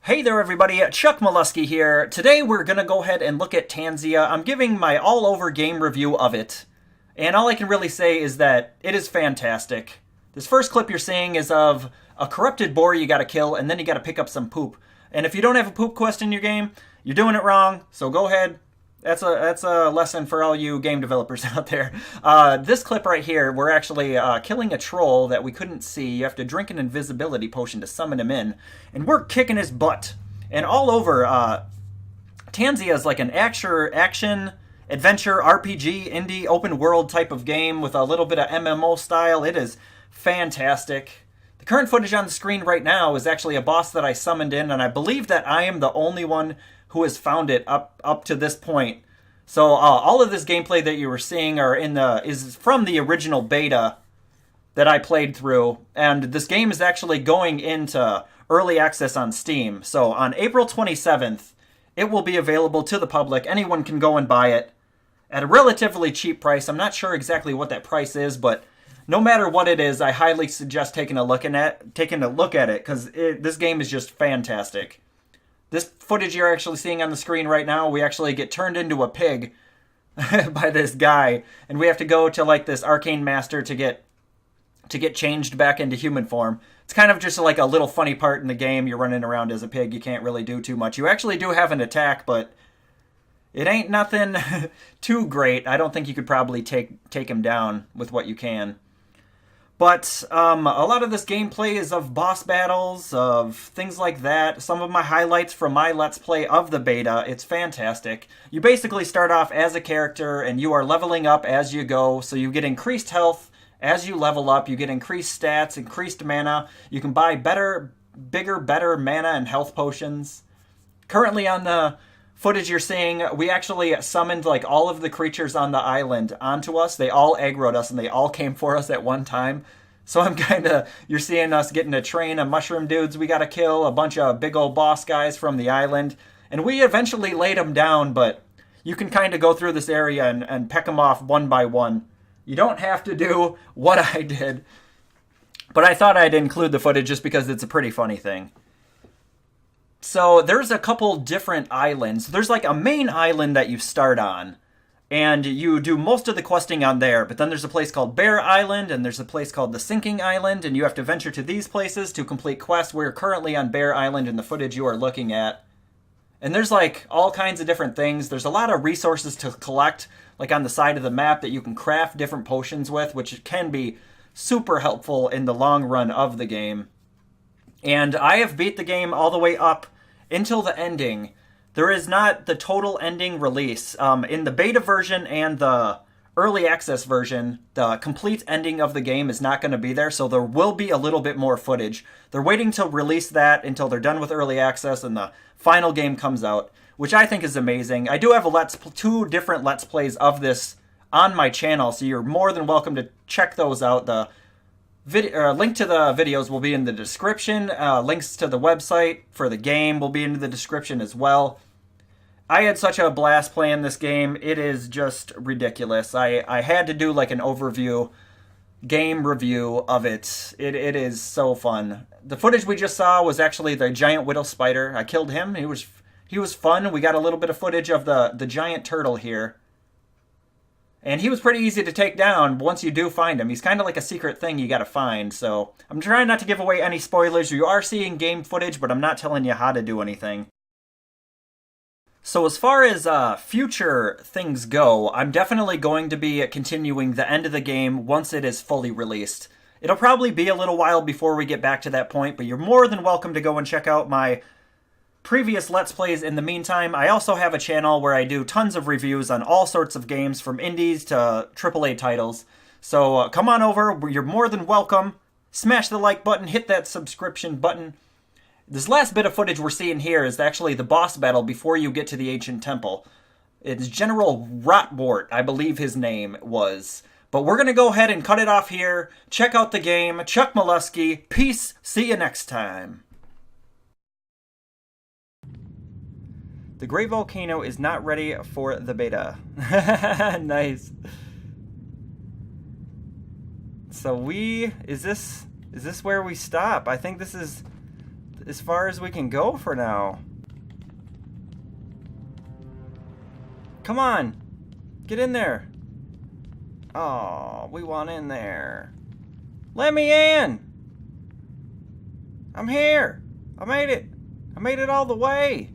Hey there everybody, Chuck Mlusky here. Today we're gonna go ahead and look at Tanzia. I'm giving my all-over game review of it. And all I can really say is that it is fantastic. This first clip you're seeing is of a corrupted boar you gotta kill, and then you gotta pick up some poop. And if you don't have a poop quest in your game, you're doing it wrong, so go ahead. That's a lesson for all you game developers out there. This clip right here, we're actually killing a troll that we couldn't see. You have to drink an invisibility potion to summon him in. And we're kicking his butt. And all over, Tanzia is like an action, adventure, RPG, indie, open world type of game with a little bit of MMO style. It is fantastic. The current footage on the screen right now is actually a boss that I summoned in, and I believe that I am the only one who has found it up to this point. So all of this gameplay that you were seeing is from the original beta that I played through, and this game is actually going into early access on Steam. So on April 27th, it will be available to the public. Anyone can go and buy it at a relatively cheap price. I'm not sure exactly what that price is, but no matter what it is, I highly suggest taking a look at it, because this game is just fantastic. This footage you're actually seeing on the screen right now, we actually get turned into a pig by this guy, and we have to go to like this arcane master to get changed back into human form. It's kind of just like a little funny part in the game. You're running around as a pig. You can't really do too much. You actually do have an attack, but it ain't nothing too great. I don't think you could probably take him down with what you can. But a lot of this gameplay is of boss battles, of things like that. Some of my highlights from my Let's Play of the beta. It's fantastic. You basically start off as a character, and you are leveling up as you go. So you get increased health as you level up. You get increased stats, increased mana. You can buy better mana and health potions. Currently on the footage you're seeing, we actually summoned like all of the creatures on the island onto us. They all aggroed us and they all came for us at one time. So you're seeing us getting a train of mushroom dudes we gotta kill, a bunch of big old boss guys from the island. And we eventually laid them down, but you can kind of go through this area and peck them off one by one. You don't have to do what I did, but I thought I'd include the footage just because it's a pretty funny thing. So there's a couple different islands. There's like a main island that you start on, and you do most of the questing on there, but then there's a place called Bear Island, and there's a place called the Sinking Island, and you have to venture to these places to complete quests. We're currently on Bear Island in the footage you are looking at. And there's like all kinds of different things. There's a lot of resources to collect, like on the side of the map that you can craft different potions with, which can be super helpful in the long run of the game. And I have beat the game all the way up until the ending. There is not the total ending release. In the beta version and the early access version, the complete ending of the game is not going to be there, so there will be a little bit more footage. They're waiting to release that until they're done with early access and the final game comes out, which I think is amazing. I do have two different Let's Plays of this on my channel, so you're more than welcome to check those out. The link to the videos will be in the description. Links to the website for the game will be in the description as well. I had such a blast playing this game. It is just ridiculous. I had to do like an game review of it. It is so fun. The footage we just saw was actually the giant widow spider. I killed him. He was fun. We got a little bit of footage of the giant turtle here. And he was pretty easy to take down once you do find him. He's kind of like a secret thing you gotta find, so I'm trying not to give away any spoilers. You are seeing game footage, but I'm not telling you how to do anything. So as far as future things go, I'm definitely going to be continuing the end of the game once it is fully released. It'll probably be a little while before we get back to that point, but you're more than welcome to go and check out my previous Let's Plays in the meantime. I also have a channel where I do tons of reviews on all sorts of games, from indies to AAA titles. So come on over, you're more than welcome. Smash the like button, hit that subscription button. This last bit of footage we're seeing here is actually the boss battle before you get to the ancient temple. It's General Rotwart, I believe his name was. But we're going to go ahead and cut it off here. Check out the game. Chuck Mlusky. Peace. See you next time. The Great Volcano is not ready for the beta. Nice. So is this where we stop? I think this is as far as we can go for now. Come on. Get in there. Oh, we want in there. Let me in. I'm here. I made it. I made it all the way.